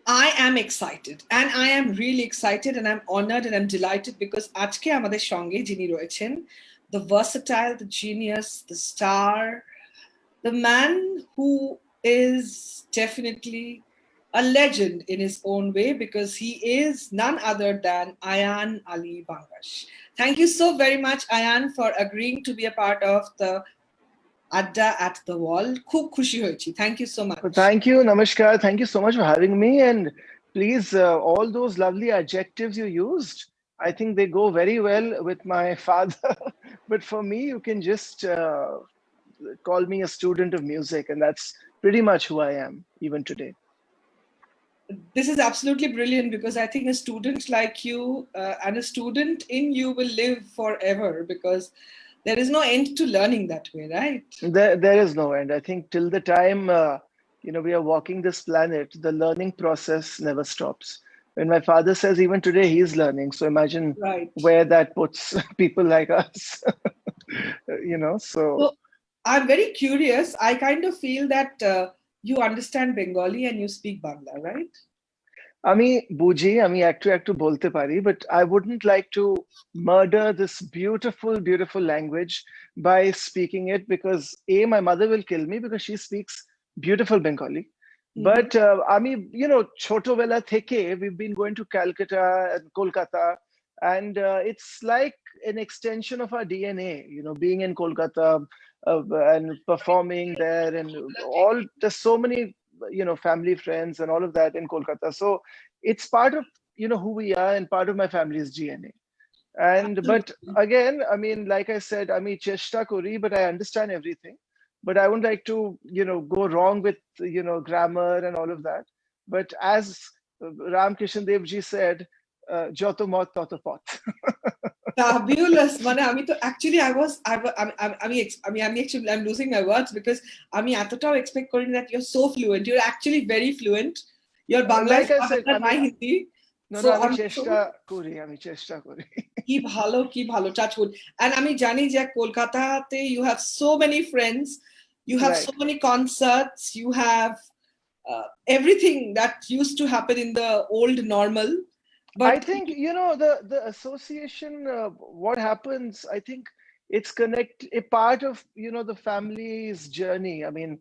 I am excited, and I am really excited, and I'm honored, and I'm delighted because আজকে আমাদের সঙ্গে যিনি রয়েছেন, the versatile, the genius, the star, the man who is definitely a legend in his own way because he is none other than Ayaan Ali Bangash. Thank you so very much, Ayaan, for agreeing to be a part of the Adda at the Wall. খুব খুশি হয়েছি. Thank you so much. Well, thank you, Namaskar. Thank you so much for having me. And please, all those lovely adjectives you used, I think they go very well with my father. But for me, you can just call me a student of music, and that's pretty much who I am even today. This is absolutely brilliant because I think a student like you and a student in you will live forever because there is no end to learning that way, right? There is no end. I think till the time we are walking this planet, the learning process never stops. When my father says even today he's learning, so imagine Right. where that puts people like us. So I'm very curious. I kind of feel that you understand Bengali and you speak Bangla, right? আমি বুঝি, আমি একটু বলতে পারি, but I wouldn't like to murder this beautiful language by speaking it because my mother will kill me because she speaks beautiful Bengali. But আমি ছোটবেলা থেকে we've been going to Calcutta and Kolkata, and it's like an extension of our DNA, being in Kolkata and performing there, and there's so many family friends and all of that in Kolkata. So it's part of who we are and part of my family's DNA. And but again, I mean, like I said, I mean chesta kori, but I understand everything. But I wouldn't like to go wrong with grammar and all of that. But as Ramkishan Dev ji said, joto mot toto pot. Fabulous. মানে আমি তো actually I'm losing my words because আমি এতটাও expect করিনি that you're so fluent. You're actually very fluent. Your Bangla is better than my Hindi. No, আমি চেষ্টা করি. কি ভালো touch wood. And আমি জানি যে কলকাতাতে you have so many friends, you have so many concerts, you have everything that used to happen in the old normal. But I think the association, what happens, I think it's a part of the family's journey. I mean,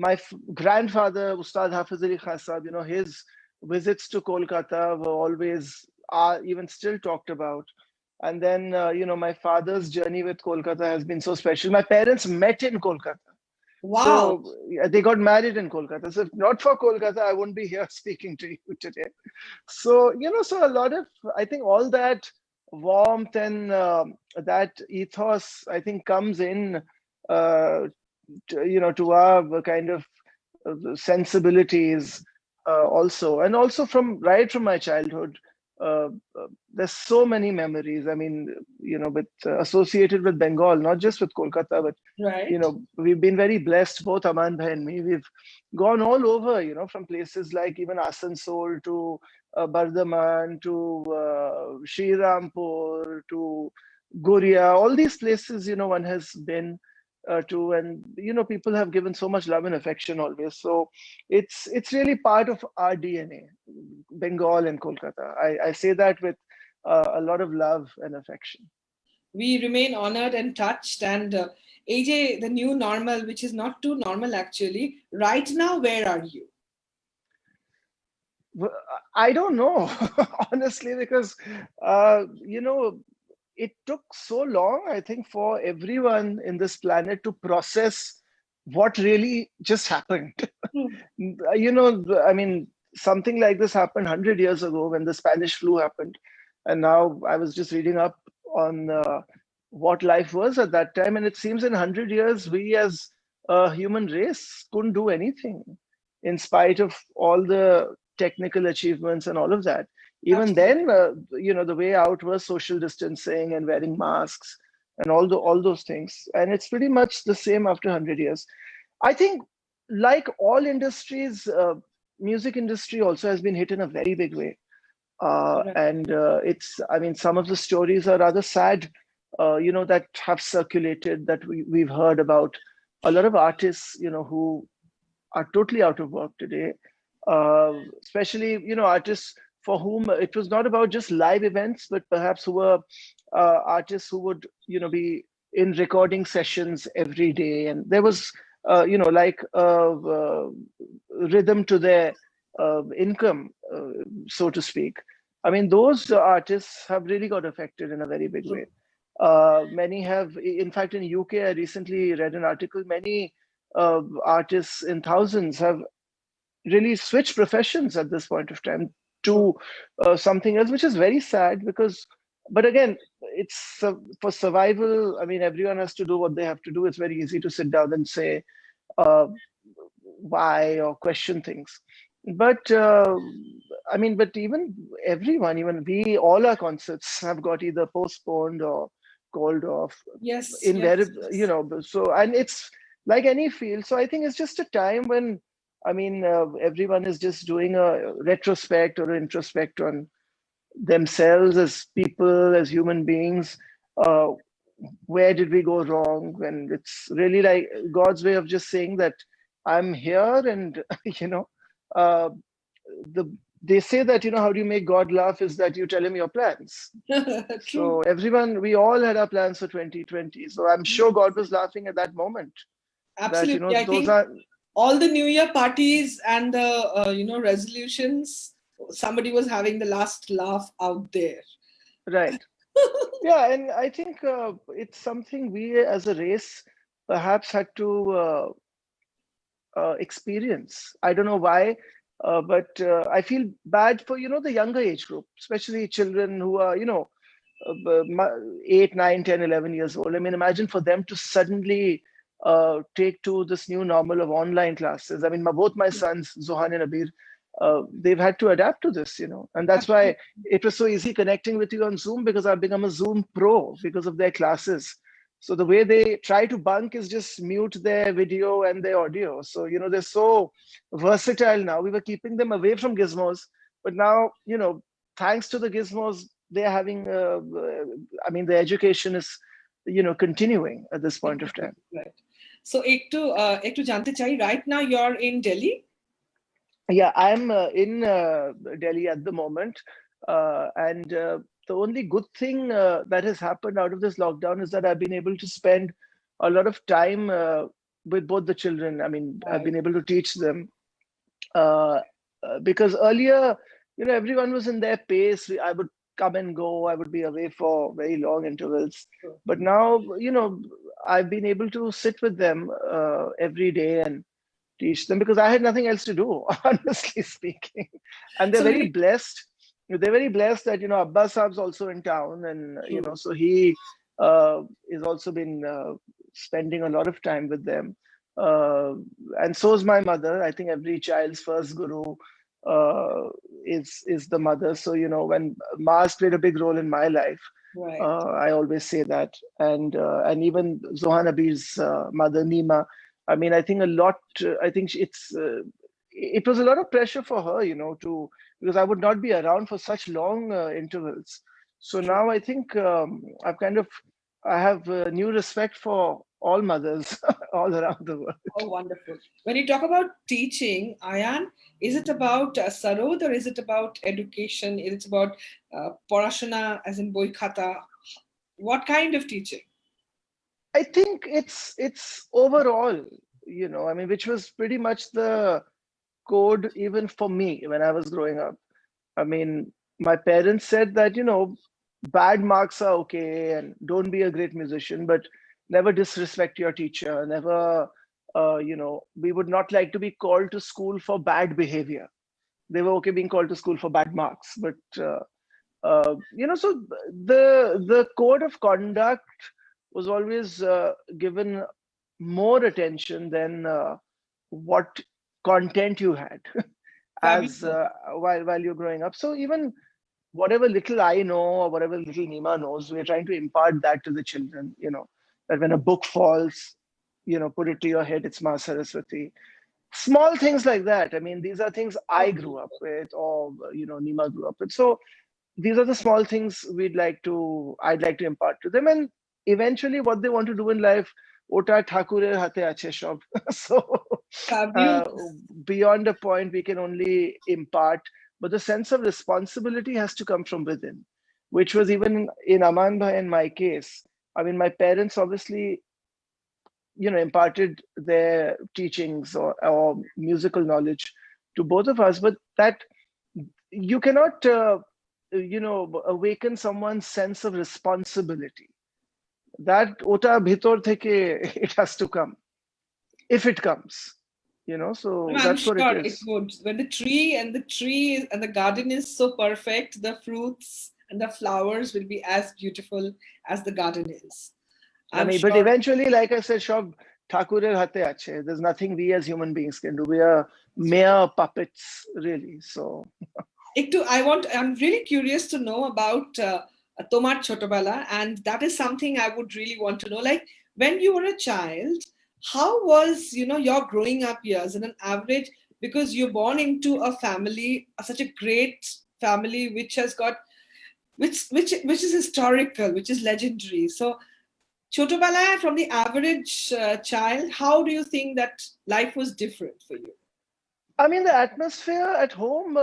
my grandfather Ustad Hafiz Ali Khan Sahab, his visits to Kolkata were always even still talked about. And then my father's journey with Kolkata has been so special. My parents met in Kolkata. Wow. So they got married in Kolkata. So if not for Kolkata, I wouldn't be here speaking to you today. So, so a lot of, I think all that warmth and that ethos, I think comes in, to our kind of sensibilities also. And also right from my childhood, there's so many memories. I mean, associated with Bengal, not just with Kolkata, but we've been very blessed, both Aman Bhai and me. We've gone all over, from places like even Asansol to Bardhaman to Srirampur to Guria. All these places, one has been to, and people have given so much love and affection always. So it's really part of our DNA, Bengal and Kolkata. I say that with a lot of love and affection. We remain honored and touched. And AJ, the new normal, which is not too normal actually, right now, where are you? I don't know, honestly, because it took so long, I think, for everyone in this planet to process what really just happened. I mean, something like this happened 100 years ago when the Spanish flu happened. And now I was just reading up on what life was at that time. And it seems in 100 years, we as a human race couldn't do anything in spite of all the technical achievements and all of that. Even then, the way out was social distancing and wearing masks and all those things. And it's pretty much the same after 100 years. I think, like all industries, music industry also has been hit in a very big way. And I mean, some of the stories are rather sad, that have circulated, that we've heard about. A lot of artists, who are totally out of work today. especially artists for whom it was not about just live events, but perhaps who were artists who would be in recording sessions every day, and there was like rhythm to their income, so to speak. I mean, those artists have really got affected in a very big way. Many have, in fact, in UK, I recently read an article. Many artists in thousands have really switch professions at this point of time True. to something else, which is very sad because, but again, it's for survival. I mean, everyone has to do what they have to do. It's very easy to sit down and say uh, why or question things. But I mean, but even everyone, even we, all our concerts have got either postponed or called off. Yes, yes, Invariably, yes. so, and it's like any field. So I think it's just a time when, I mean, everyone is just doing a retrospect or an introspect on themselves as people, as human beings. Uh, where did we go wrong? And it's really like God's way of just saying that I'm here, and uh, the they say that how do you make God laugh is that you tell him your plans. True. So everyone, we all had our plans for 2020. So I'm sure God was laughing at that moment that Absolutely. I those think are all the New Year parties and the resolutions, somebody was having the last laugh out there. right. Yeah, and I think it's something we as a race perhaps had to experience. I don't know why, but I feel bad for the younger age group, especially children who are 8, 9, 10, 11 years old. I mean, imagine for them to suddenly take to this new normal of online classes. I mean, both my sons, Zohan and Abir, they've had to adapt to this, and that's why Absolutely. it was so easy connecting with you on Zoom because I've become a Zoom pro because of their classes. So the way they try to bunk is just mute their video and their audio. So, they're so versatile now. We were keeping them away from gizmos, but now, thanks to the gizmos, they're having, I mean, the education is, continuing at this point of time. Right. So একটু জানতে চাই, right now you're in Delhi. Yeah, I'm in Delhi at the moment. And the only good thing that has happened out of this lockdown is that I've been able to spend a lot of time with both the children. I mean, I've Right. been able to teach them uh, because earlier, everyone was in their pace. I would come and go. I would be away for very long intervals. True. But now, I've been able to sit with them every day and teach them because I had nothing else to do, honestly speaking. And they're So very when blessed. They're very blessed that Abba Saab's also in town, and true. so he is also been spending a lot of time with them. Uh, and so is my mother. I think every child's first guru uh, is the mother. So when Ma's played a big role in my life, Right. I always say that, and even Zohan Abir's mother Nima. I mean, I think a lot. I think it was a lot of pressure for her, to because I would not be around for such long intervals. So True. now I think I have new respect for all mothers all around the world. Oh, wonderful. When you talk about teaching, Ayan, is it about Sarod, or is it about education? Is it about porashona as in boy khata? What kind of teaching? I think it's overall, I mean, which was pretty much the code even for me when I was growing up. I mean, my parents said that, bad marks are okay and don't be a great musician, but never disrespect your teacher. Never, we would not like to be called to school for bad behavior. They were okay being called to school for bad marks, but so the code of conduct was always given more attention than what content you had as Fabulous. while you're growing up. So even whatever little I know or whatever little Nima knows, we're trying to impart that to the children. That when a book falls, put it to your head. It's Ma Saraswati. Small things like that. I mean, these are things I grew up with, or Nima grew up with. So these are the small things I'd like to impart to them, and eventually what they want to do in life, ota ঠাকুরের হাতে আছে সব. So uh, Fabulous. beyond a point we can only impart, but the sense of responsibility has to come from within, which was even in Aman Bhai in my case. I mean, my parents obviously, imparted their teachings or musical knowledge to both of us, but that you cannot, awaken someone's sense of responsibility. That ota bhitor theke it has to come, if it comes, No, so I'm that's what it sure it is. would. When the tree and the garden is so perfect, the fruits and the flowers will be as beautiful as the garden is. I I'm mean, but sure. eventually, like I said, Shob, Thakurer hate ache. There's nothing we as human beings can do. We are mere puppets, really. So, I'm really curious to know about Tomar Chotobala, and that is something I would really want to know. Like when you were a child, how was your growing up years in an average? Because you're born into a family, such a great family, which has got which is historical, which is legendary. So Chotobala, from the average child, how do you think that life was different for you? I mean, the atmosphere at home,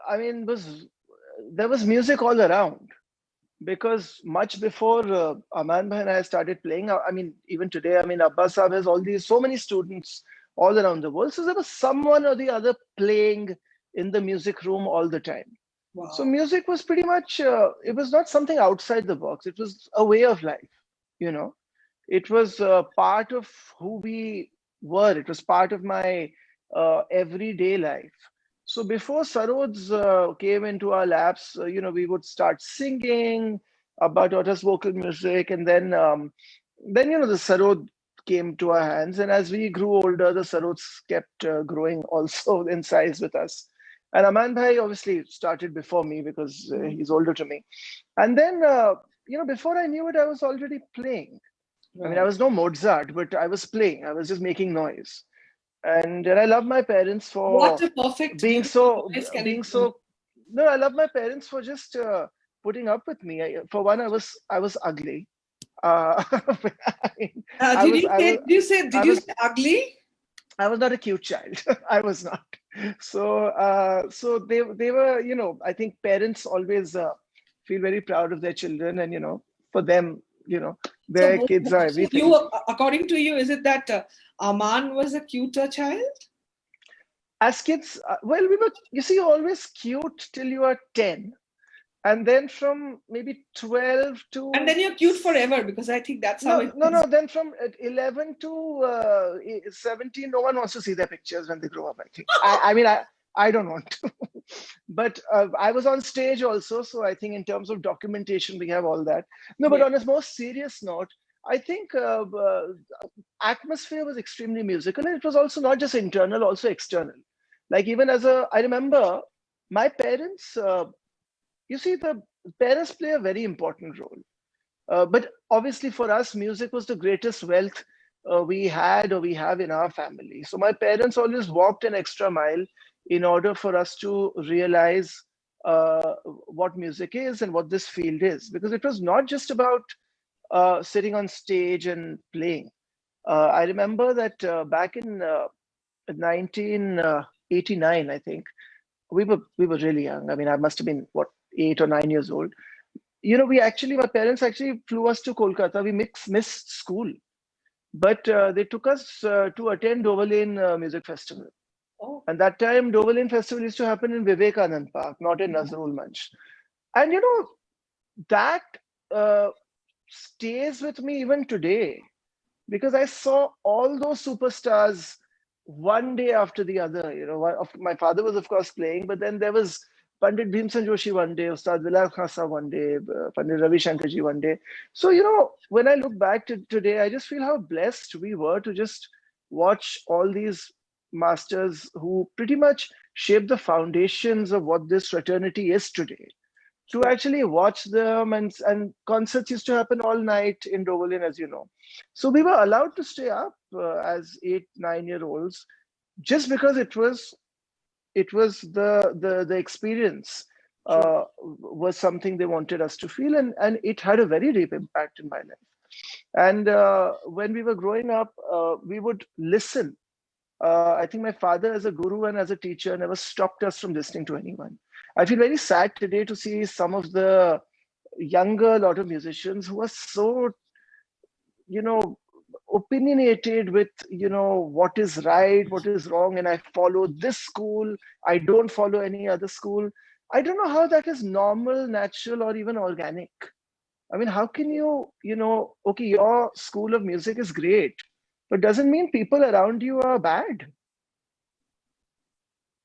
I mean, there was music all around because much before Aman Bhai and I started playing, I mean, even today, I mean, Abba Sahab has so many students all around the world. So there was someone or the other playing in the music room all the time. So Wow. music was pretty much, it was not something outside the box. It was a way of life, you know. It was part of who we were. It was part of my everyday life. So before Sarods came into our laps, we would start singing about Otta's vocal music, and then the Sarod came to our hands. And as we grew older, the Sarods kept growing also in size with us. And Aman Bhai obviously started before me because he's older to me. And then, before I knew it, I was already playing. I mean, I Right. was no Mozart, but I was playing. I was just making noise. And I love my parents What for a perfect, being beautiful so, voice can it being do? so. No, I love my parents for just putting up with me. For one, I was ugly. I mean, I Did was, you I say? was, Did you say? I Did you was, say ugly? I was not a cute child. I was not. So they were, I think parents always feel very proud of their children, and for them, So, their kids are so everything. according to you, is it that Aman was a cuter child? As kids, well, you see, you're always cute till you are 10. And then from maybe 12 And then to, you're cute forever because I think that's how no, it no, is. no, then from 11 to 17, no one wants to see their pictures when they grow up, I think. I mean, I don't want to. But I was on stage also. So I think in terms of documentation, we have all that. No, but Yeah. on a more serious note, I think atmosphere was extremely musical. And it was also not just internal, also external. Like even I remember my parents, you see, the parents play a very important role. But obviously, for us, music was the greatest wealth we had or we have in our family. So my parents always walked an extra mile in order for us to realize what music is and what this field is, because it was not just about sitting on stage and playing. I remember that back in 1989, I think we were really young. I mean, I must have been what 8 or 9 years old. My parents actually flew us to Kolkata. We missed school, but they took us to attend Dover Lane Music Festival. Oh, And that time, Dover Lane Festival used to happen in Vivekanand Park, not in Nazrul Manch. And that uh, stays with me even today because I saw all those superstars one day after the other. My father was, of course, playing, but then there was Pandit Bhimsen Joshi one day, Ustad Bilal Khasa one day, Pandit Ravi Shankarji one day. So, when I look back to today, I just feel how blessed we were to just watch all these masters who pretty much shaped the foundations of what this fraternity is today, to true. actually watch them. And concerts used to happen all night in Dovolin, as you know. So we were allowed to stay up as 8, 9 year olds just because it was the experience True. was something they wanted us to feel, and it had a very deep impact in my life. And when we were growing up, we would listen. I think my father, as a guru and as a teacher, never stopped us from listening to anyone. I feel very sad today to see some of the younger lot of musicians who are so, you know, opinionated with, what is right, what is wrong, and I follow this school, I don't follow any other school. I don't know how that is normal, natural, or even organic. I mean, how can okay, your school of music is great, but doesn't mean people around you are bad,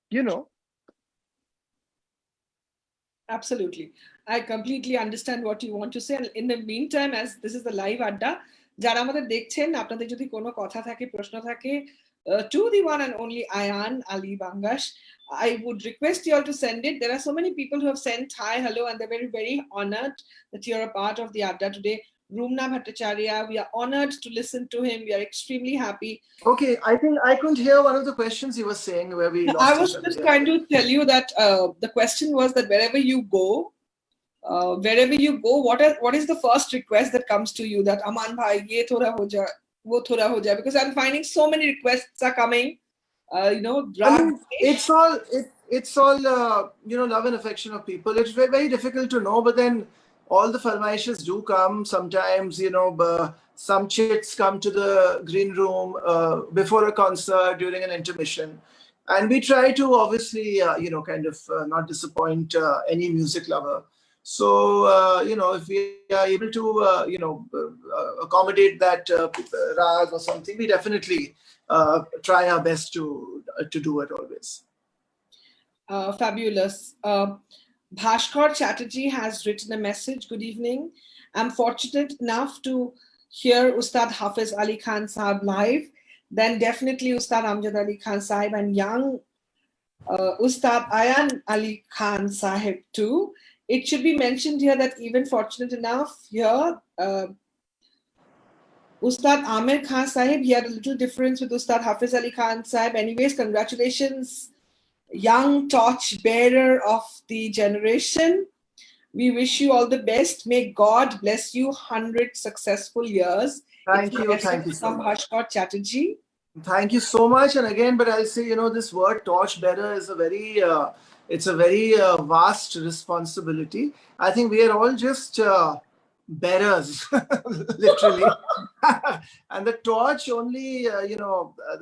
you know? Absolutely. I completely understand what you want to say. And in the meantime, as this is the live Adda, যারা আমাদের দেখছেন আপনাদের যদি কোনো কথা থাকে প্রশ্ন থাকে to the one and only Ayaan Ali Bangash, I would request you all to send it. There are so many people who have sent hi, hello, and they're very, very honored that you're a part of the Adda today. Rumna Bhattacharya, we are honored to listen to him. We are extremely happy. Okay, I think I couldn't hear one of the questions you were saying where we lost I was each other. just trying to tell you that the question was that wherever you go, what is the first request that comes to you, that Aman bhai ye thoda ho jaye, wo thoda ho jaye? Because I'm finding so many requests are coming. I mean, it's all love and affection of people. It's very, very difficult to know, but then all the farmaishes do come. Sometimes some chits come to the green room before a concert during an intermission, and we try to obviously not disappoint any music lover. So if we are able to accommodate that rag or something, we definitely try our best to do it always. Fabulous. Bhaskar Chatterjee has written a message. Good evening. I'm fortunate enough to hear Ustad Hafiz Ali Khan Sahib live. Then definitely Ustad Amjad Ali Khan Sahib and young Ustad Ayaan Ali Khan Sahib too. It should be mentioned here that even fortunate enough here, Ustad Amir Khan Sahib, he had a little difference with Ustad Hafiz Ali Khan Sahib. Anyways, congratulations, young torch bearer of the generation. We wish you all the best. May God bless you 100 successful years. Thank you so much. Bhaskar Chatterjee. Thank you so much. And again, but I'll say, this word torch bearer is it's a very vast responsibility. I think we are all just bearers, literally. And the torch only,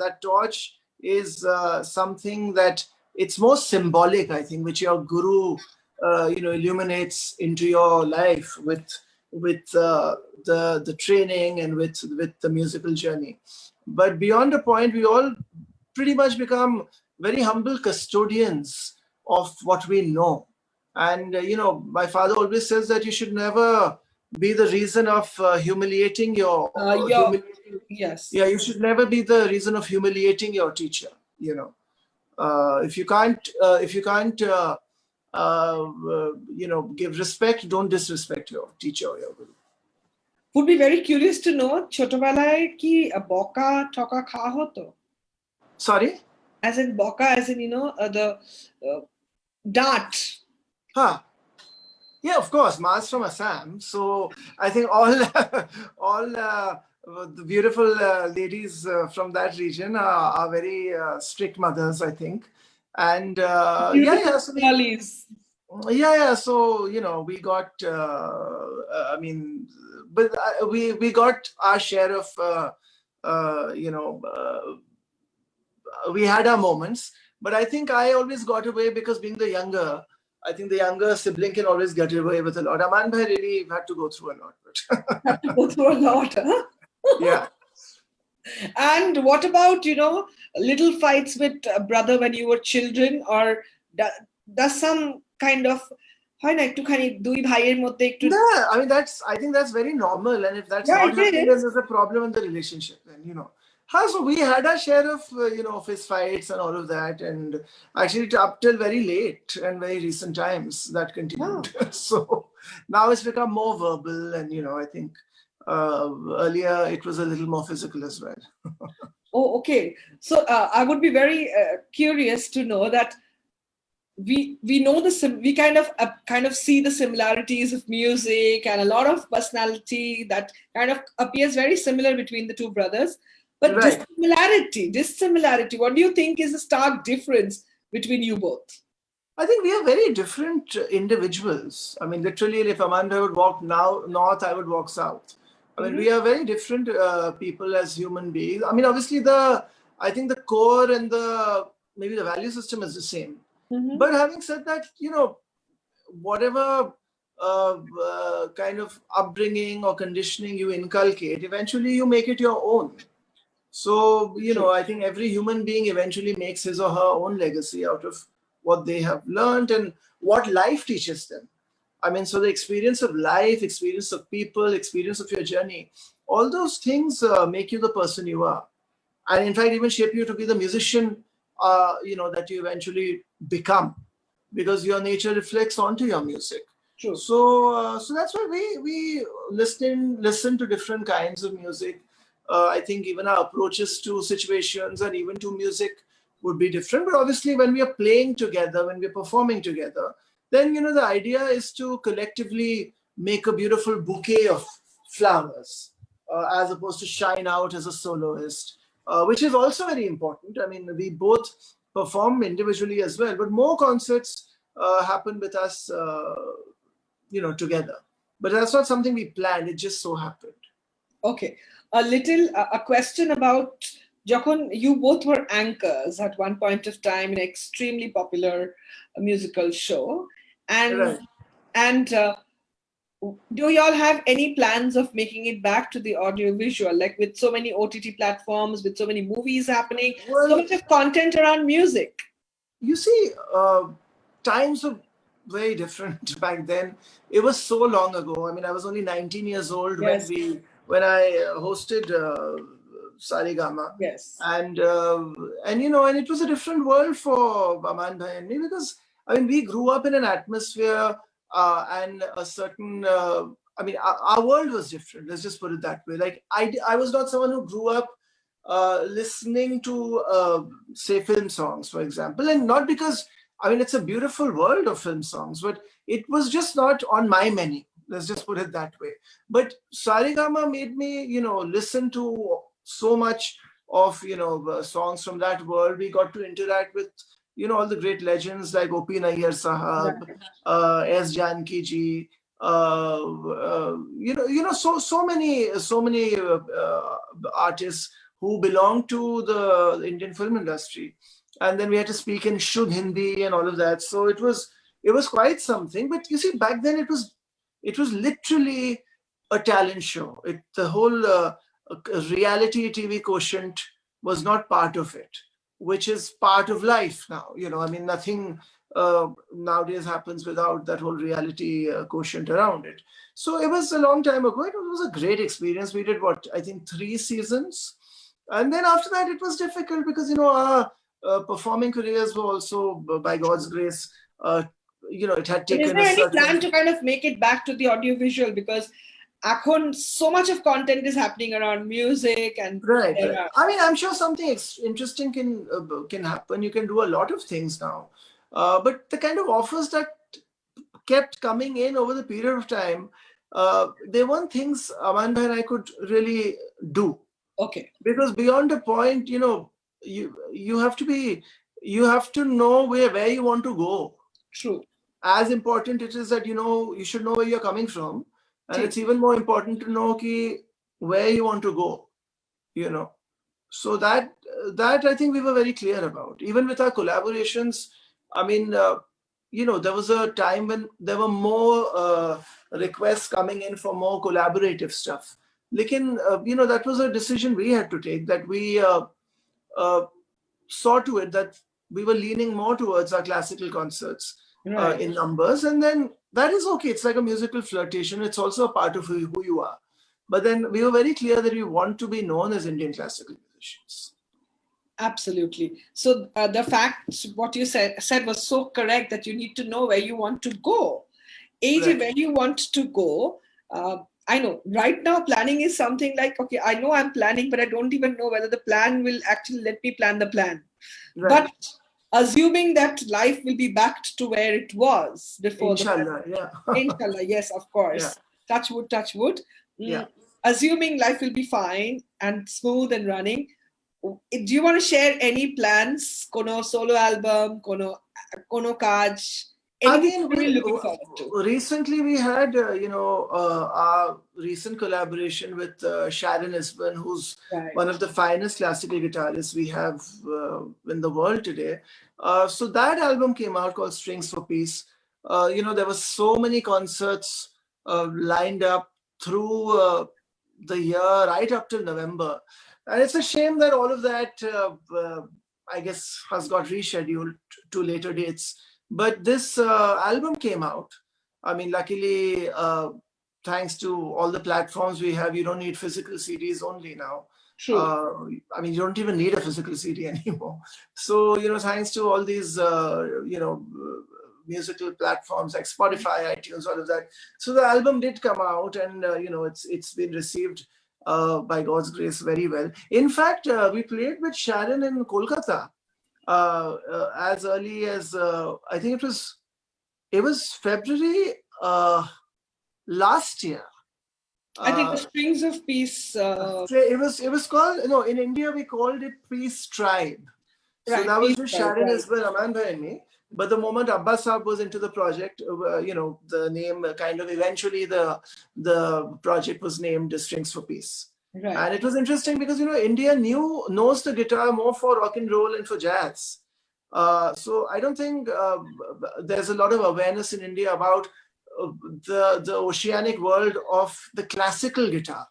that torch is something that it's more symbolic, I think, which your guru, illuminates into your life with the training and with the musical journey. But beyond a point, we all pretty much become very humble custodians of what we know. And, my father always says that you should never be the reason of humiliating your yes. Yeah, you should never be the reason of humiliating your teacher. If you can't give respect, don't disrespect your teacher or your guru. Would be very curious to know, ছোটবেলায় কি বকা ঠকা খাওয়া হতো? Sorry? As in boka, as in, the dart. Huh. Yeah, of course. Ma's from Assam. So I think all the beautiful ladies from that region are very strict mothers, I think. And so we got but we got our share of we had our moments, but I think I always got away because being the younger, I think the younger sibling can always get away with a lot. Aman bhai really had to go through a lot. Had to go through a lot, huh? Yeah. And what about, little fights with brother when you were children, or does some kind of হয় না একটুখানি দুই ভাইয়ের মধ্যে একটু? Yeah, I think that's very normal, and if that's not happening, then there's a problem in the relationship. Then so we had our share of fist fights and all of that, and actually up till very late and very recent times that continued. Oh. So now it's become more verbal, and I think earlier it was a little more physical as well. Oh, okay. So I would be very curious to know that we know we kind of see the similarities of music and a lot of personality that kind of appears very similar between the two brothers. But Right. dissimilarity, what do you think is the stark difference between you both? I think we are very different individuals. I mean, literally, if Amanda would walk now north, I would walk south. I mean, we are very different people as human beings. I mean, obviously, I think the core and maybe the value system is the same. But having said that, whatever kind of upbringing or conditioning you inculcate, eventually you make it your own. So, I think every human being eventually makes his or her own legacy out of what they have learned and what life teaches them. I mean, so the experience of life, experience of people, experience of your journey, all those things make you the person you are. And in fact, even shape you to be the musician, that you eventually become, because your nature reflects onto your music. True. So that's why we listen to different kinds of music. I think even our approaches to situations and even to music would be different. But obviously, when we are playing together, when we're performing together, then the idea is to collectively make a beautiful bouquet of flowers, as opposed to shine out as a soloist, which is also very important. I mean, we both perform individually as well, but more concerts happen with us, together. But that's not something we planned. It just so happened. Okay. A question about Jokon, you both were anchors at one point of time in an extremely popular musical show. And Right. and do y'all have any plans of making it back to the audiovisual, like with so many OTT platforms, with so many movies happening, so Well, much of content around music? you see, times were very different back then. It was so long ago. I mean, I was only 19 years old Yes. when I hosted Sarigama. Yes. And it was a different world for Baman Bhai and me, because I mean, we grew up in an atmosphere and a certain. I mean, our world was different. Let's just put it that way. Like I was not someone who grew up listening to say film songs, for example, and not because I mean it's a beautiful world of film songs, but it was just not on my menu. Let's just put it that way. But Sarigama made me, listen to so much of songs from that world. We got to interact with all the great legends like O.P. Nayyar Sahab, S. Janki ji, so many artists who belong to the Indian film industry. And then we had to speak in Shudh Hindi and all of that. So it was quite something. But you see, back then it was literally a talent show. The whole reality TV quotient was not part of it, which is part of life now. I mean, nothing nowadays happens without that whole reality quotient around it. So it was a long time ago. It was a great experience. We did I think 3 seasons. And then after that, it was difficult because, our performing careers were also, by God's grace, it had But taken is there any plan to kind of make it back to the audiovisual? Because so much of content is happening around music and Right. I mean, I'm sure something interesting can happen. You can do a lot of things now, but the kind of offers that kept coming in over the period of time, they weren't things Amanda and I could really do. Okay. Because beyond a point, you have to know where you want to go. True. As important it is that you should know where you're coming from, and it's even more important to know where you want to go. So that I think we were very clear about. Even with our collaborations, I mean, there was a time when there were more requests coming in for more collaborative stuff. That was a decision we had to take, that we saw to it that we were leaning more towards our classical concerts in numbers. And then that is okay. It's like a musical flirtation. It's also a part of who you are. But then we were very clear that we want to be known as Indian classical musicians. Absolutely. So the fact, what you said was so correct, that you need to know where you want to go. AJ, where you want to go, I know right now planning is something like, okay, I know I'm planning, but I don't even know whether the plan will actually let me plan the plan. Right. But assuming that life will be back to where it was before. Inshallah, Inshallah, yes, of course. Yeah. Touch wood. Yeah. Assuming life will be fine and smooth and running. Do you want to share any plans? Kono solo album, kono kaj, I anything mean, you're really looking forward to? recently we had, our recent collaboration with Sharon Isbin, who's Right. one of the finest classical guitarists we have in the world today. So that album came out called Strings for Peace. There were so many concerts lined up through the year, right up till November. And it's a shame that all of that, I guess, has got rescheduled to later dates. But this album came out. I mean, luckily, thanks to all the platforms we have, you don't need physical CDs only now. True. I mean, you don't even need a physical CD anymore. So, thanks to all these, musical platforms like Spotify, iTunes, all of that. So the album did come out, and it's been received by God's grace very well. In fact, we played with Sharon in Kolkata as early as I think it was February last year. I think the Strings of Peace. It was called, in India we called it Peace Tribe. So Right, that was Peace with Tribe, Sharon right. Isbin, Aman Bhai and me. But the moment Abbas Saab was into the project, the name kind of eventually the project was named Strings for Peace. Right. And it was interesting because India knows the guitar more for rock and roll and for jazz. So I don't think there's a lot of awareness in India about the oceanic world of the classical guitar.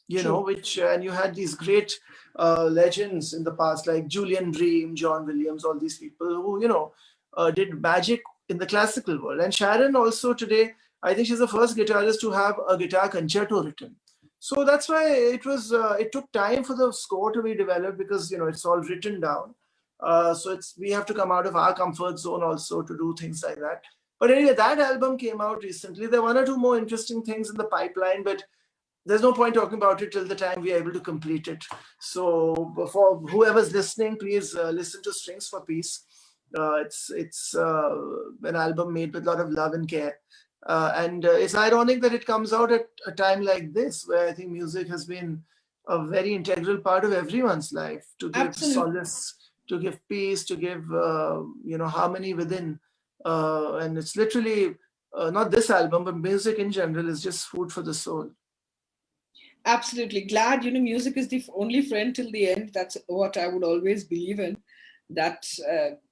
Which and you had these great legends in the past like Julian Bream, John Williams, all these people who did magic in the classical world. And Sharon also today, I think she's the first guitarist to have a guitar concerto written. So that's why it took time for the score to be developed because it's all written down. So we have to come out of our comfort zone also to do things like that. But anyway, that album came out recently. There are one or two more interesting things in the pipeline, but there's no point talking about it till the time we are able to complete it. So for whoever's listening, please listen to Strings for Peace. It's an album made with a lot of love and care. And it's ironic that it comes out at a time like this, where I think music has been a very integral part of everyone's life, to give Absolutely. solace, to give peace, to give harmony within. And it's literally not this album, but music in general is just food for the soul. Absolutely. Glad, music is the only friend till the end. That's what I would always believe in. That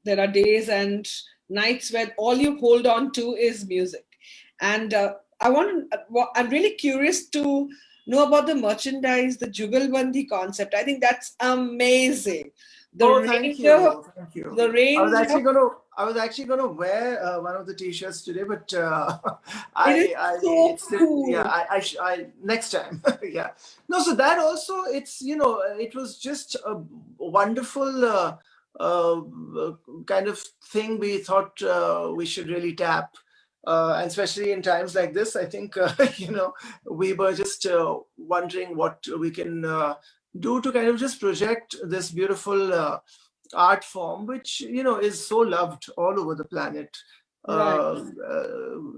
there are days and nights where all you hold on to is music. And I'm really curious to know about the merchandise, the Jugalbandi concept. I think that's amazing. Thank you. The range. I was actually gonna wear one of the t-shirts today, but next time. Yeah. No, so that also it was just a wonderful kind of thing we thought we should really tap. And especially in times like this, I think we were just wondering what we can do to kind of just project this beautiful art form, which is so loved all over the planet. Right.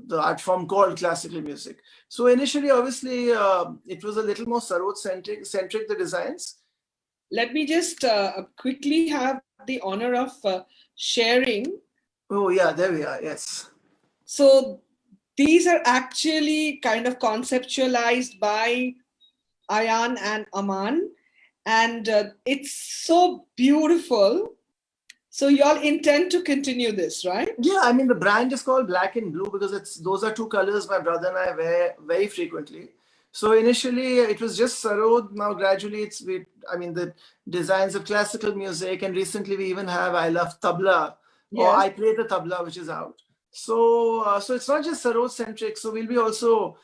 The art form called classical music. So initially, obviously, it was a little more Sarod centric, the designs. Let me just quickly have the honor of sharing. Oh yeah, there we are. Yes. So these are actually kind of conceptualized by Ayaan and Aman, and it's so beautiful. So y'all intend to continue this, right? Yeah, I mean the brand is called Black and Blue because those are two colors my brother and I wear very frequently. So initially it was just Sarod. Now gradually the designs of classical music, and recently we even have I Love Tabla, or Yes. I Play the Tabla, which is out. So it's not just Sarod centric. So we'll be also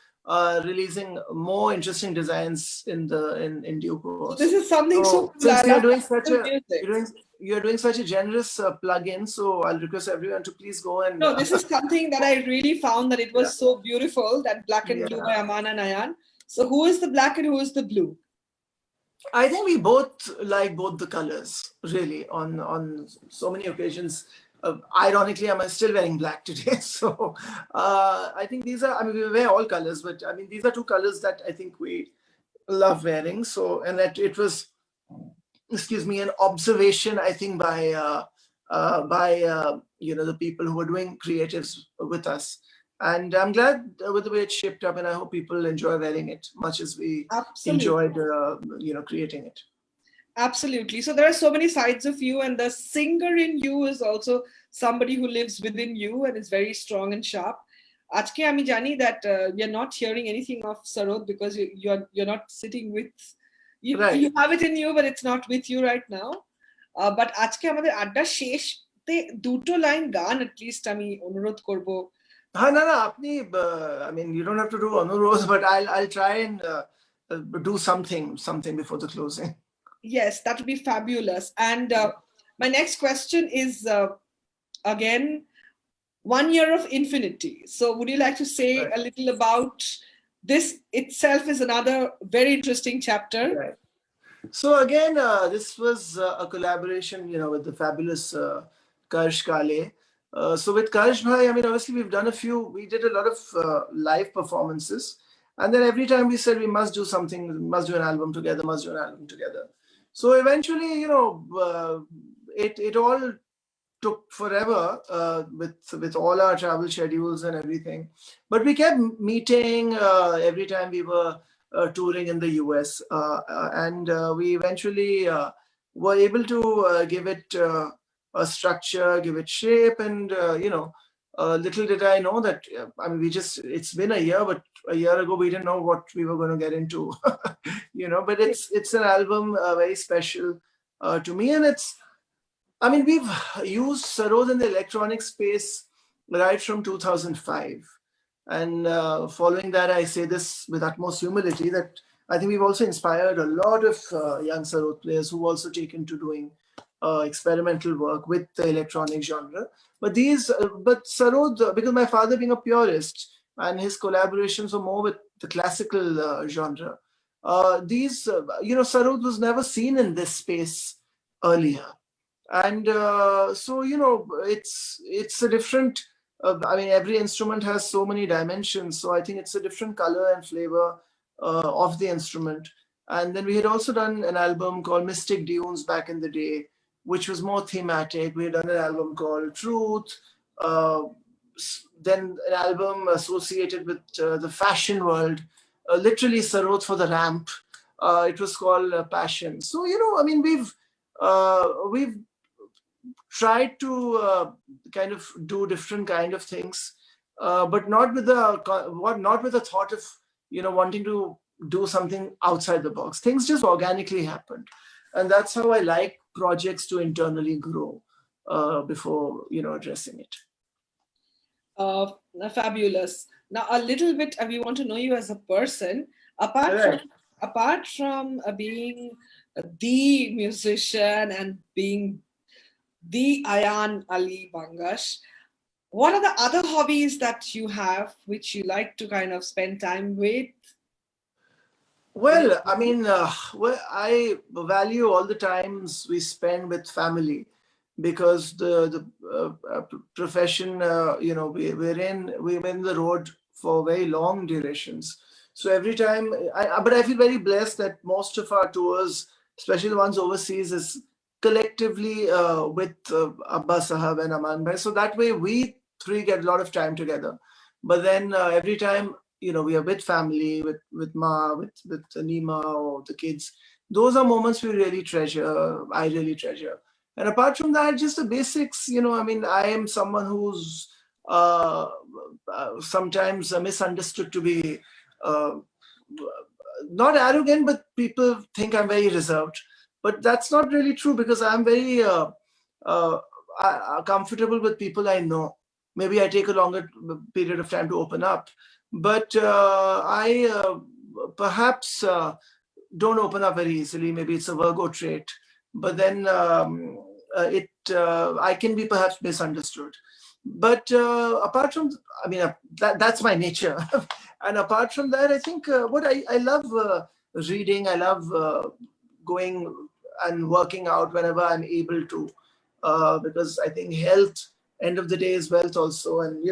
releasing more interesting designs in due course. So this is something so cool. Since you're doing such a generous plug-in, so I'll request everyone to please go and. No, this is something that I really found that it was so beautiful, that Black and Blue by Aman and Ayaan. So who is the black and who is the blue? I think we both like both the colors, really, on so many occasions. Ironically, I'm still wearing black today. So I think these are, we wear all colors, but these are two colors that I think we love wearing. So, and that it was, excuse me, an observation, I think, by the people who were doing creatives with us. And I'm glad with the way it shaped up, and I hope people enjoy wearing it much as we Absolutely. enjoyed, creating it. Absolutely. So there are so many sides of you, and the singer in you is also somebody who lives within you and is very strong and sharp. Ajke ami jani that we are not hearing anything of Sarod because you're not sitting with you. Right. You have it in you, but it's not with you right now. But আজকে আমাদের আড্ডা শেষতে দুটো line গান at least আমি অনুরোধ করব। No, apni, I mean, you don't have to do Anurodh, but I'll try and do something before the closing. Yes, that would be fabulous. And my next question is again 1 year of infinity. So would you like to say Right. a little about this itself is another very interesting chapter. Right. So again, this was a collaboration, with the fabulous Karsh Kale. So with Karsh Bhai, I mean, obviously we did a lot of live performances. And then every time we said we must do something, we must do an album together. So eventually, it all took forever with all our travel schedules and everything. But we kept meeting every time we were touring in the US. And we eventually were able to give it a structure, give it shape. And, little did I know that, I mean, it's been a year, but a year ago, we didn't know what we were going to get into, but it's an album very special to me. And I mean, we've used Sarod in the electronic space right from 2005. And following that, I say this with utmost humility that I think we've also inspired a lot of young Sarod players who've also taken to doing experimental work with the electronic genre. But Sarod, because my father being a purist and his collaborations were more with the classical genre, Sarod was never seen in this space earlier. And so it's a different I mean, every instrument has so many dimensions, so I think it's a different color and flavor of the instrument. And then we had also done an album called Mystic Dunes back in the day, which was more thematic. We had done an album called Truth, then an album associated with the fashion world, literally Sarod for the ramp. It was called Passion. So I mean, we've tried to kind of do different kind of things, but not with the thought of wanting to do something outside the box. Things just organically happened, and that's how I like projects to internally grow before addressing it. Fabulous. Now a little bit we want to know you as a person apart from being the musician and being the Ayaan Ali Bangash. What are the other hobbies that you have which you like to kind of spend time with? Well, I mean, I value all the times we spend with family, because the profession, we're in the road for very long durations. So every time, but I feel very blessed that most of our tours, especially the ones overseas, is collectively with Abba Sahab and Aman Bhai. So that way we three get a lot of time together. But then every time, we are with family, with Ma, with Nima or the kids. Those are moments we really treasure. I really treasure. And apart from that, just the basics, I mean, I am someone who's sometimes misunderstood to be not arrogant, but people think I'm very reserved. But that's not really true, because I'm very comfortable with people I know. Maybe I take a longer period of time to open up. But I perhaps don't open up very easily. Maybe it's a Virgo trait. But then I can be perhaps misunderstood. But apart from, I mean, that's my nature. And apart from that, I think what I love reading. I love going and working out whenever I'm able to, because I think health, end of the day, is wealth also. And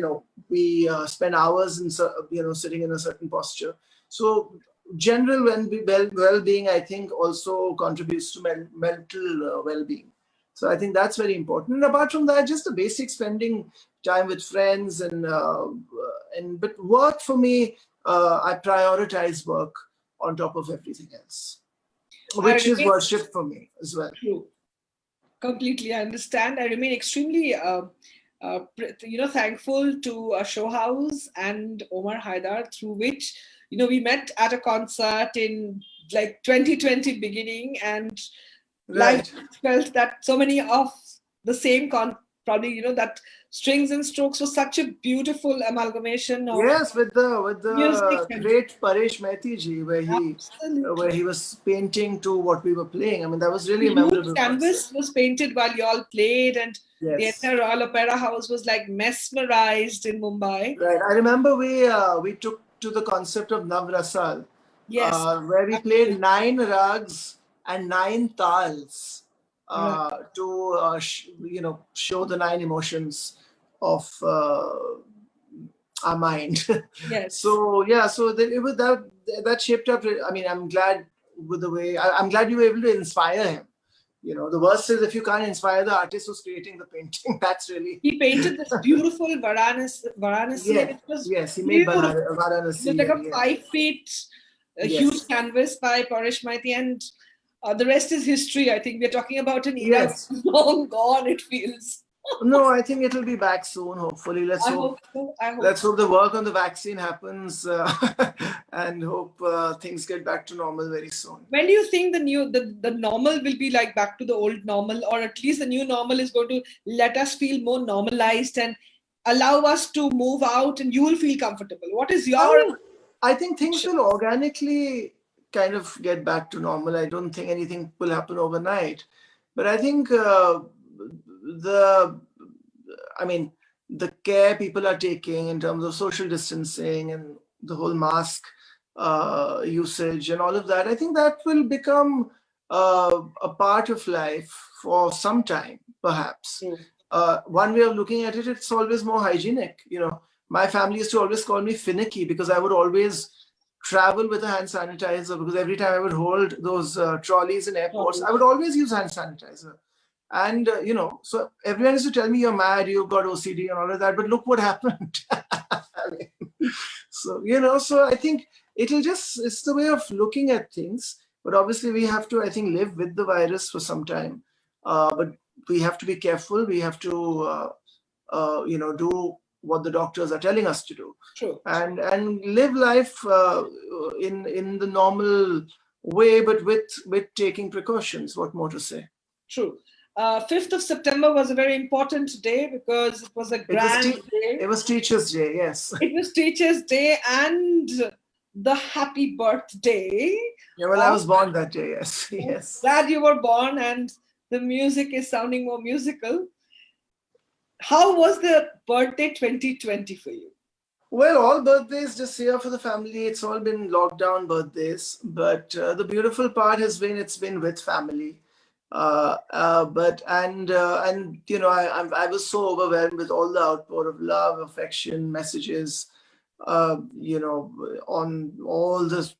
we spend hours in sitting in a certain posture. So general well-being, I think, also contributes to mental well-being. So I think that's very important. And apart from that, just the basic spending time with friends and but work for me, I prioritize work on top of everything else, I which is remain worship for me as well. true. Completely, I understand. I remain extremely, thankful to Show House and Omar Haidar, through which we met at a concert in like 2020 beginning, and life Right. felt that so many of the same probably that Strings and Strokes was such a beautiful amalgamation of Yes, with music the and great Paresh Mehti ji, where absolutely. he was painting to what we were playing. I mean, that was really The a huge memorable concert. canvas was painted while you all played, and the Yes, entire Royal Opera House was like mesmerized in Mumbai. right. I remember we took to the concept of Navrasal, Yes, where we played absolutely. 9 rags and 9 tals Right. to show the 9 emotions of our mind. Yes. So yeah, so it was that shaped up. I mean, I'm glad with the way. I'm glad you were able to inspire him. The worst is if you can't inspire the artist who's creating the painting. That's really He painted this beautiful Varanasi, and yes, it was yes. He made beautiful. It was Varanasi, like and a yes, 5 feet, a huge yes, canvas by Paresh Maiti, and the rest is history. I think we're talking about an era yes. that's long gone, it feels. No, I think it'll be back soon. Hopefully, let's I hope. hope so. I hope Let's so. hope the work on the vaccine happens, and hope things get back to normal very soon. When do you think the normal will be like back to the old normal, or at least the new normal is going to let us feel more normalized and allow us to move out and you will feel comfortable? What is I your mean, I think things prediction? will organically kind of get back to normal. I don't think anything will happen overnight, but I think the, I mean, the care people are taking in terms of social distancing and the whole mask usage and all of that, I think that will become a part of life for some time, perhaps. True. One way of looking at it, it's always more hygienic. My family used to always call me finicky because I would always travel with a hand sanitizer, because every time I would hold those trolleys in airports, Sorry. I would always use hand sanitizer. And, so everyone used to tell me, you're mad, you've got OCD and all of that. But look what happened. I mean, so I think it's the way of looking at things. But obviously, we have to, I think, live with the virus for some time. But we have to be careful. We have to, do what the doctors are telling us to do, True. and live life in the normal way, but with taking precautions. What more to say? True. 5th of September was a very important day because it was a It was grand day. it was Teachers' Day, yes. It was Teachers' Day and the happy birthday Yeah, well, I of was born that day, yes, I'm yes. glad you were born, and the music is sounding more musical. How was the birthday 2020 for you? Well, all birthdays this year for the family, it's all been lockdown birthdays. But the beautiful part has been it's been with family. But and I was so overwhelmed with all the outpour of love, affection, messages, on all the,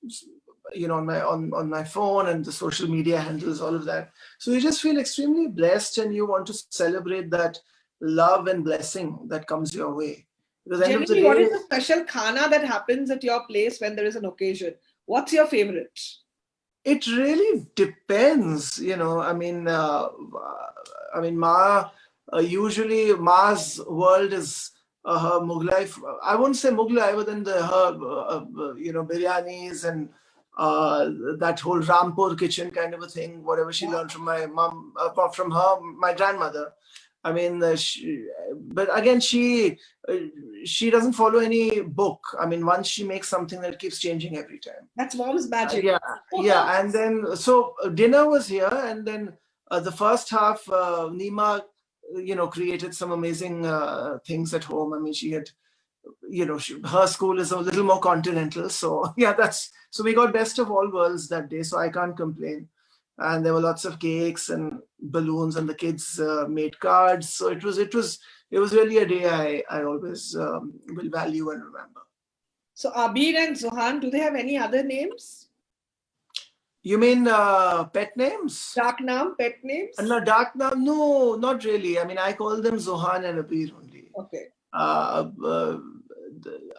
on my phone and the social media handles, all of that. So you just feel extremely blessed, and you want to celebrate that love and blessing that comes your way. Because end of the Generally, what day, is the special khana that happens at your place when there is an occasion? What's your favorite? it really depends. Ma, usually Ma's world is her Mughlai. I won't say Mughlai, but then her biryanis and that whole Rampur kitchen kind of a thing. Whatever she learned from my mom, from her, my grandmother. I mean, but again, she doesn't follow any book. I mean, once she makes something, that keeps changing every time. That's mom's magic. Yeah, yeah. And then, so dinner was here, and then the first half, Nima, created some amazing things at home. I mean, she had, her school is a little more continental. So, yeah, so we got best of all worlds that day. So I can't complain. And there were lots of cakes and balloons, and the kids made cards. So it was really a day I always will value and remember. So Abir and Zohan, do they have any other names? You mean pet names? Dark naam, pet names? No, dark name. No, not really. I mean, I call them Zohan and Abir only. Okay. I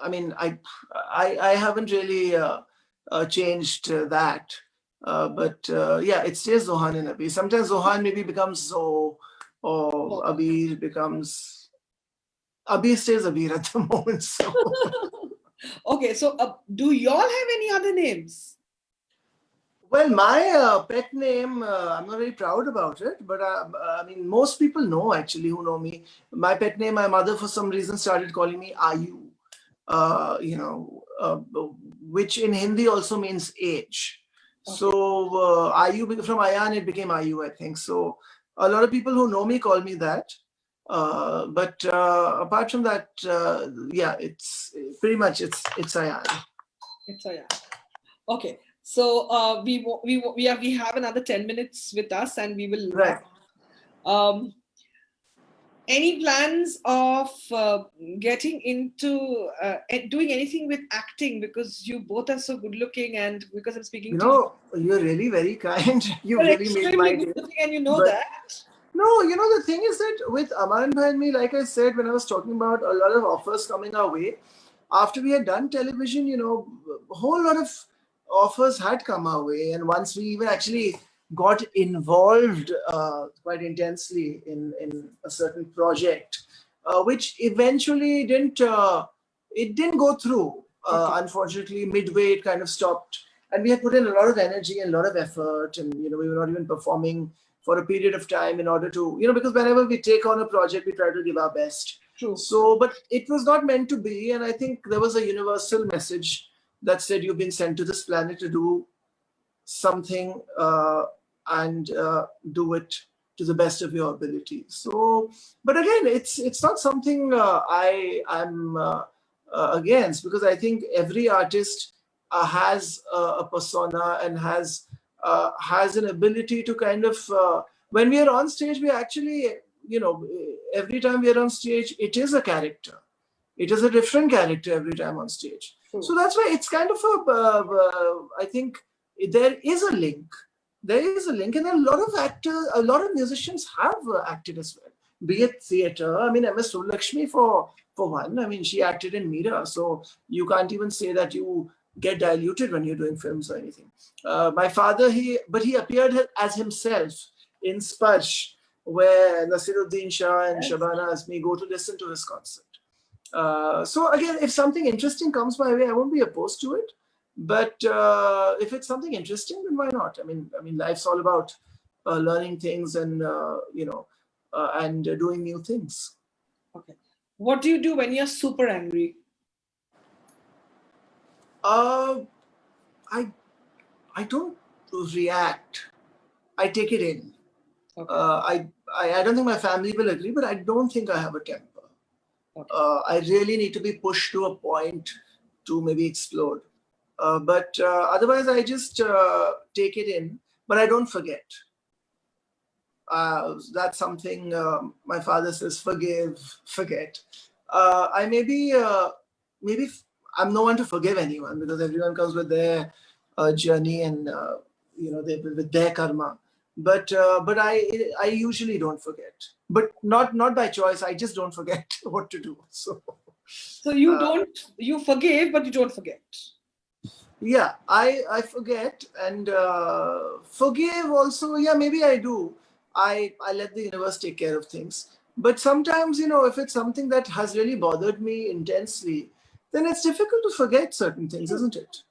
mean, I haven't really changed that. But yeah, it stays Zohan and Abir. Sometimes Zohan maybe becomes Zo, or Abir becomes. Abir stays Abir at the moment. So. Okay, so do y'all have any other names? Well, my pet name, I'm not very proud about it, but I mean, most people know actually who know me. My pet name, my mother for some reason started calling me Ayu, which in Hindi also means age. Okay. So Ayu, from Ayaan, it became Ayu, I think. So a lot of people who know me call me that. But apart from that, yeah, it's pretty much it's Ayaan. It's Ayaan. Okay. So we have another 10 minutes with us, and we will. Right. Any plans of getting into doing anything with acting, because you both are so good looking, and because I'm speaking to you. You're really very kind. You really made my day. And you know that. No, the thing is that with Aman Bhai and me, like I said, when I was talking about a lot of offers coming our way, after we had done television, a whole lot of offers had come our way. And once we even actually got involved quite intensely in a certain project, which eventually didn't go through. Okay. Unfortunately, midway it kind of stopped. And we had put in a lot of energy and a lot of effort, and we were not even performing for a period of time in order to, because whenever we take on a project, we try to give our best. True. So, but it was not meant to be. And I think there was a universal message that said, you've been sent to this planet to do something and do it to the best of your ability. So, but again, it's not something I'm against, because I think every artist has a persona and has an ability to kind of, when we are on stage, we actually, every time we are on stage, it is a character. It is a different character every time on stage. Sure. So that's why it's kind of I think there is a link. There is a link, and a lot of actors, a lot of musicians have acted as well, be it theatre. I mean, MS Subbulakshmi for one. I mean, she acted in Meera, so you can't even say that you get diluted when you're doing films or anything. My father, he appeared as himself in Sparsh, where Nasiruddin Shah and Shabana Azmi go to listen to his concert. So again, if something interesting comes my way, I won't be opposed to it. But if it's something interesting, then why not? I mean, life's all about learning things and and doing new things. Okay. What do you do when you're super angry? I don't react. I take it in. Okay. I don't think my family will agree, but I don't think I have a temper. Okay. I really need to be pushed to a point to maybe explode. But otherwise, I just take it in, but I don't forget. That's something my father says, forget. I maybe I'm no one to forgive anyone, because everyone comes with their journey and with their karma. But I usually don't forget. But not by choice. I just don't forget what to do. So you forgive, but you don't forget. Yeah, I forget, and forgive also. Yeah, maybe I do. I let the universe take care of things. But sometimes, if it's something that has really bothered me intensely, then it's difficult to forget certain things, isn't it?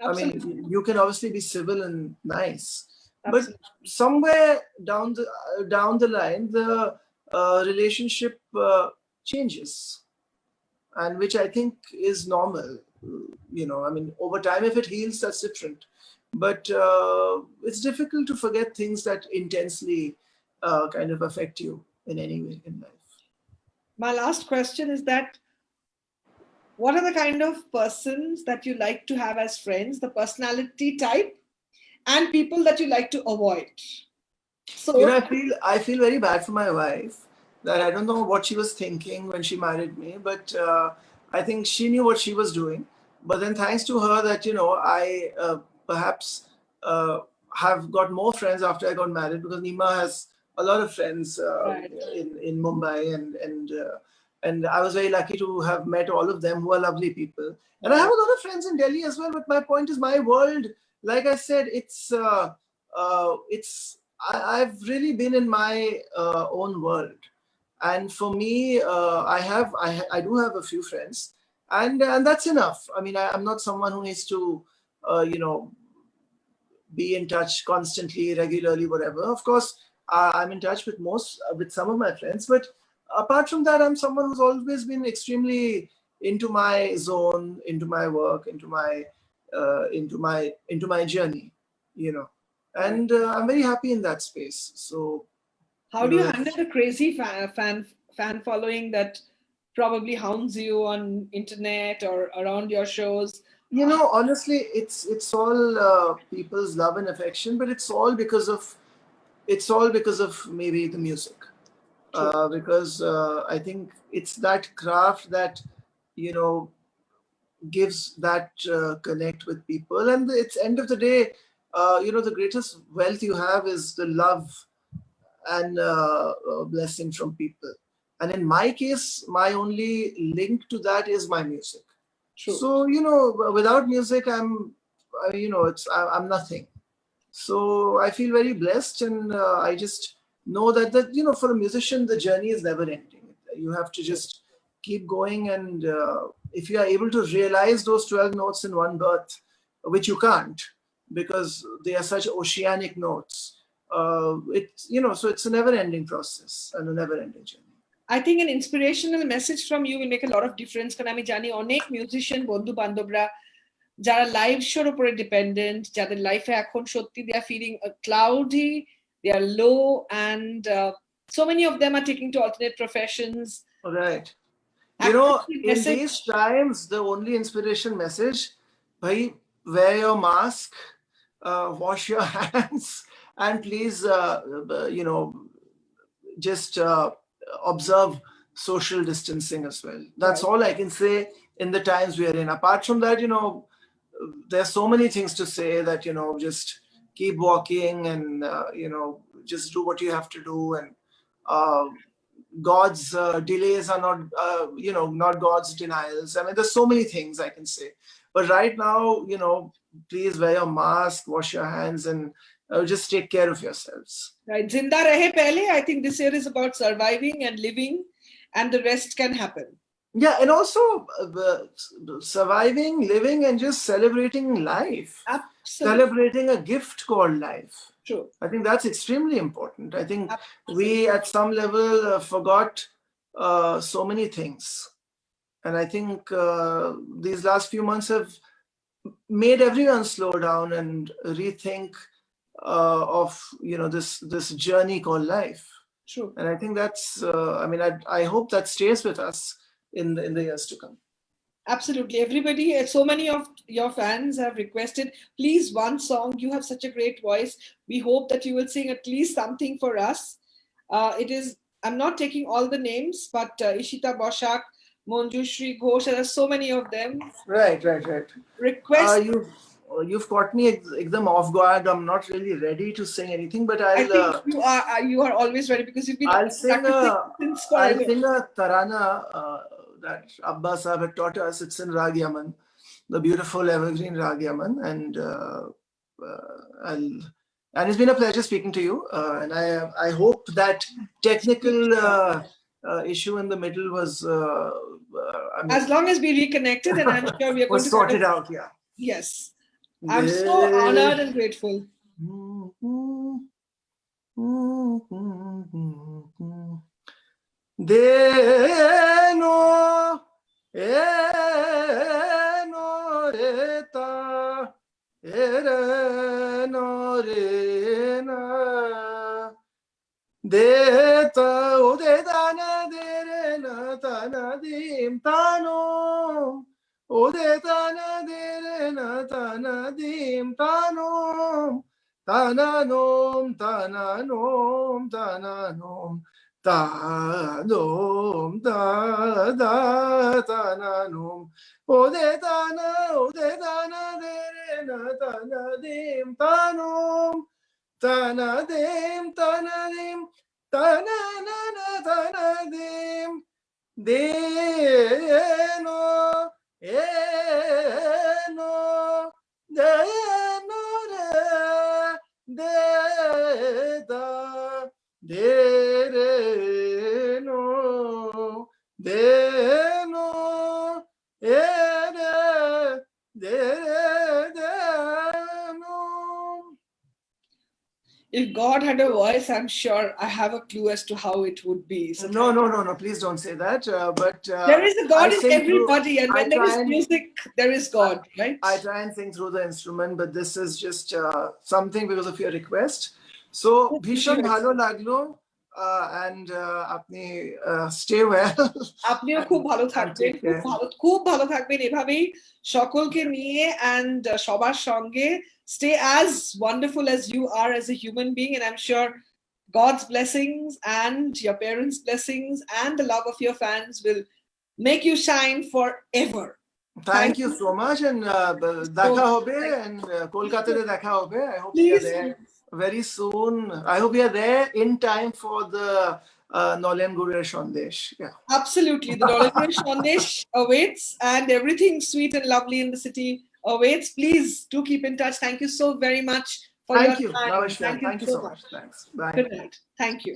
Absolutely. I mean, you can obviously be civil and nice, Absolutely. But somewhere down the line, the relationship changes, and which I think is normal. I mean, over time, if it heals, that's different. But it's difficult to forget things that intensely kind of affect you in any way in life. My last question is that, what are the kind of persons that you like to have as friends, the personality type, and people that you like to avoid? So I feel very bad for my wife, that I don't know what she was thinking when she married me, but I think she knew what she was doing. But then thanks to her that, I perhaps have got more friends after I got married, because Nima has a lot of friends Right. in Mumbai, and I was very lucky to have met all of them, who are lovely people. And I have a lot of friends in Delhi as well. But my point is, my world, like I said, I've really been in my own world. And for me, I do have a few friends, and that's enough. I mean, I'm not someone who needs to you know be in touch constantly, regularly, whatever. Of course, I'm in touch with some of my friends, but apart from that, I'm someone who's always been extremely into my zone, into my work, into my journey, you know. Right. And I'm very happy in that space. So, How do you handle that's, the crazy fan following that probably hounds you on internet or around your shows? honestly, it's all people's love and affection, but it's all because of maybe the music. True. Because I think it's that craft that you know gives that connect with people, and it's end of the day, the greatest wealth you have is the love and blessing from people. And in my case, my only link to that is my music. True. So without music, I'm nothing. So I feel very blessed, and I just know that for a musician, the journey is never ending. You have to just keep going, and if you are able to realize those 12 notes in one birth, which you can't, because they are such oceanic notes. So it's a never-ending process and a never-ending journey. I think an inspirational message from you will make a lot of difference. কারণ আমি জানি অনেক musician বন্ধু বান্ধবরা যারা live শোর উপরে dependent, যাদের লাইফে এখন সত্যি they are feeling cloudy, they are low, and so many of them are taking to alternate professions. All right. একটা In message, these times, the only inspiration message, bhai, wear your mask, wash your hands, and please, just observe social distancing as well. That's right. all I can say in the times we are in. Apart from that, there's so many things to say that, just keep walking, and, just do what you have to do. And uh, God's delays are not God's denials. I mean, there's so many things I can say. But right now, please wear your mask, wash your hands, and just take care of yourselves. Right. Zinda rahe pehle, I think this year is about surviving and living, and the rest can happen. Yeah, and also surviving, living, and just celebrating life. Absolutely. Celebrating a gift called life. True. I think that's extremely important. I think we, at some level, forgot so many things. And I think these last few months have made everyone slow down and rethink of this journey called life. True. And I think that's I hope that stays with us in the years to come. Absolutely. Everybody, so many of your fans have requested, please, one song. You have such a great voice. We hope that you will sing at least something for us. I'm not taking all the names, but Ishita Boshak, Monjushri Ghosh, there are so many of them. Right. Request. You've caught me ekdam off guard. I'm not really ready to sing anything, but I think you are always ready because you've been practicing since forever. I'll sing a tarana that Abba Sahib had taught us. It's in Rag Yaman, the beautiful evergreen Rag Yaman, and it's been a pleasure speaking to you. And I hope that technical issue in the middle was as long as we reconnected, and I'm sure we are going to sort it out. Yeah. Yes. I'm so honored and grateful. Deno eno reta ereno rena deta udedana derena tana dim tano udedana derena tana dim tano tananom tananom tananom ta nom da da ta na nom o de ta na de re na ta na dim ta nom ta na dim ta na dim ta na na ta na dim de no e no de no re de da de re no de no e re de no. If God had a voice, I'm sure I have a clue as to how it would be. So No. Please don't say that. But there is a I God in sing through. everybody, and I when there try is and music, there is God, right? I try and sing through the instrument, but this is just something because of your request. So, Bhishon Bhalo Laglo, and apni stay well. আপনিও খুব ভালো And থাকবেন, take care. খুব ভালো থাকবেন এভাবেই সকলকে নিয়ে and সবার সঙ্গে stay as wonderful as you are as a human being, and I'm sure God's blessings and your parents' blessings and the love of your fans will make you shine forever. Thank you so much, and দেখা হবে, and Kolkata te দেখা হবে. I hope we are Please, there very soon. I hope we are there in time for the Nolen Gurur Sandesh. Yeah. absolutely. The Dollar Sandesh awaits, and everything sweet and lovely in the city awaits. Please do keep in touch. Thank you so very much for Thank your you. time. Namaskar. Thank you Thank you so so much. much. Thanks. Bye. Good night. Thank you.